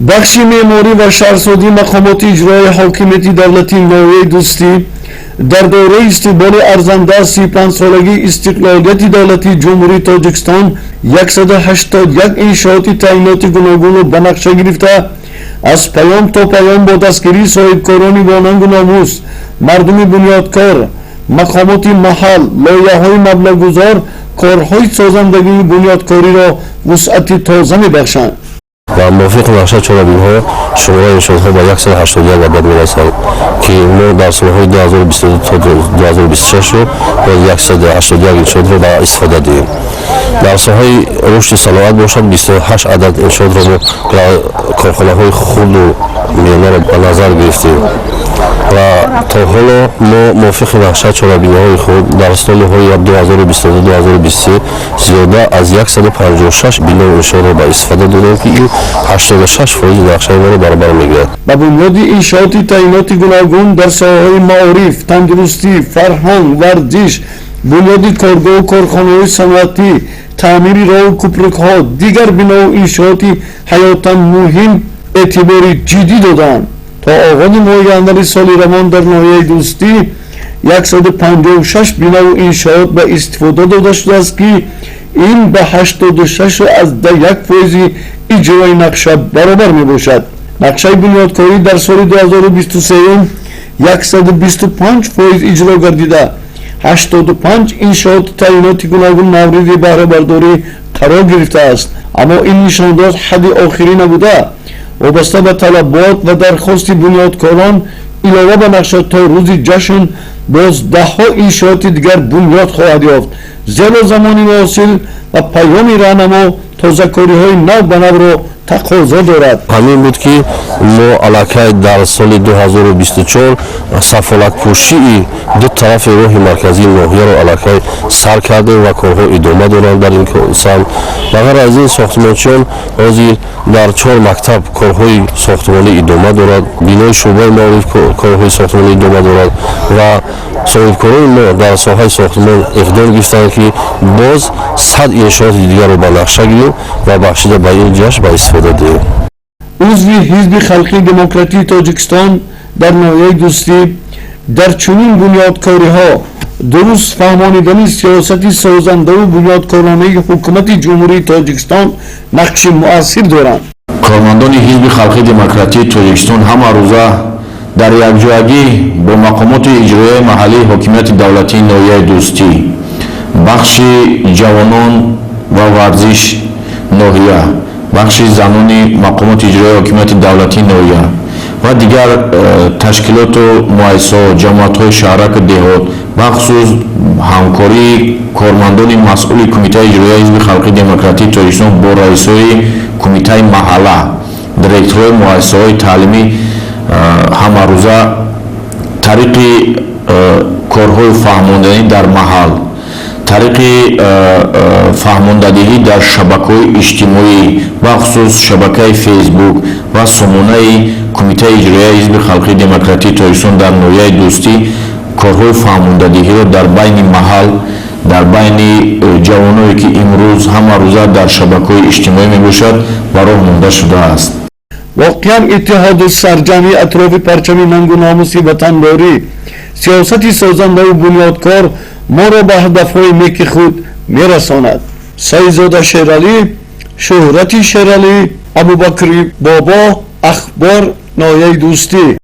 بخش معماری و شهرسازی مقامات اجرایی حاکمیت دولتی ناحیه دوستی در دوره استقبال ارزنده 35 سالگی استقلالیت دولتی جمهوری تاجیکستان 181 انشاءات تعییناتی گوناگون را به نقشه گرفته از پیام تا پیام با دستگیری صاحبکاران با ننگ و ناموس، مردم بنیادکار، مقامات محل، لایحه‌های مبلغ‌گذار کارهای سازندگی بنیادکاری را وسعت تازه می‌بخشند. و موافق نقشه چاره‌بین‌ها شماره انشاءات‌ها به 181 عدد می‌رسد که ما در سال‌های 2022 تا 2026 با 181 انشاءات را به استفاده دادیم. در سال‌های رشد صنعت باشد 28 عدد انشاءات را کارخانه‌های خرد و میانه را به نظر گرفتیم و تا حالا ما موافق نقشه چاره‌بین‌های خود در سال‌های 2022-2023 زیاده از 156 بنا انشاءات را به استفاده دادیم که این 86% نقشه ما را برابر می‌گیرد. به بنیاد انشاءات تعییناتی گوناگون در ساحه‌های معارف، تندرستی، فرهنگ، ورزش، بنیاد کارگاه و کارخانه‌های صنعتی، تعمیر راه و کوپرک‌ها، دیگر بنا و انشاءات حیاتاً مهم اعتبار جدی دادند. تا آغاز ماه ژانویه سال روان در ناحیه دوستی 156 بنا و انشاءات به استفاده داده شده است که این به 86 از 1% اجرای نقشه برابر می باشد. نقشه بنیادکاری در سال 2023 125% اجرا گردیده، 85 انشاءات تعییناتی گوناگون مورد بهره برداری قرار گرفته است، اما این نشاندهی حد آخری نبوده. وابسته به طلبات و درخواست بنیادکاران علاوه به نقشه تا روز جشن باز 10 انشاءات دیگر بنیاد خواهد یافت. زیرا زمان واصل و پیام راهنما تازه‌کاری‌های نو به نو را تقاضا دارد. همین بود که ما علاقه در سال 2024 سفالت‌پوشی دو طرف راه مرکزی ناحیه را علاقه سر کردیم و کارها ادامه دارند در این سال. بغیر از این ساختمانچیان حاضر در 4 مکتب کارهای ساختمانی ادامه دارد، بینای شعبه معارف کارهای ساختمانی ادامه دارد و صاحبکاران ما در ساحه ساختمان اقدام گرفتند که باز 100 انشاءات دیگر را به نقشه گیریم و بخشیده به این جشن به استفاده دهیم. عضو حزب خلقی دموکراتی تاجیکستان در ناحیه دوستی در چنین بنیادکاری‌ها درست فهمانیدن سیاست سازنده و بنیادکارانه حکومت جمهوری تاجیکستان نقش مؤثر دارند. کارمندان حزب خلقی دموکراتی تاجیکستان همه روزه در یکجایی با مقامات اجرایی محلی حکومت دولتی ناحیه دوستی، بخش جوانان و ورزش ناحیه، بخش زنان مقامات اجرایی حکومت دولتی ناحیه و دیگر تشکیلات و مؤسسات، جماعت‌های شهرک دهات بخصوص همکاری کارمندان مسئول کمیته اجرایی حزب خلقی دموکراتی تاجیکستان با رئیس‌های کمیته محله، دیرکتورهای مؤسسه‌های تعلیمی همه روزه طریق کارهای فهماندهی در محل، طریق فهماندهی در شبکه‌های اجتماعی بخصوص شبکه فیسبوک و سامانه کمیته اجرایی حزب خلقی دموکراتی تاجیکستان در ناحیه دوستی کارهای فهماندهی را در بین محل، در بین جوانانی که امروز همه روزه در شبکه‌های اجتماعی میباشد و راه مانده شده است. واقعا اتحاد سرجمی اطراف پرچم ننگ و ناموس وطنداری سیاست سازنده و بنیادکار ما را به هدفهای نیک خود میرساند. سعیدزاده شیرعلی، شهرت شیرعلی، ابوبکری بابا، اخبار ناحیه دوستی.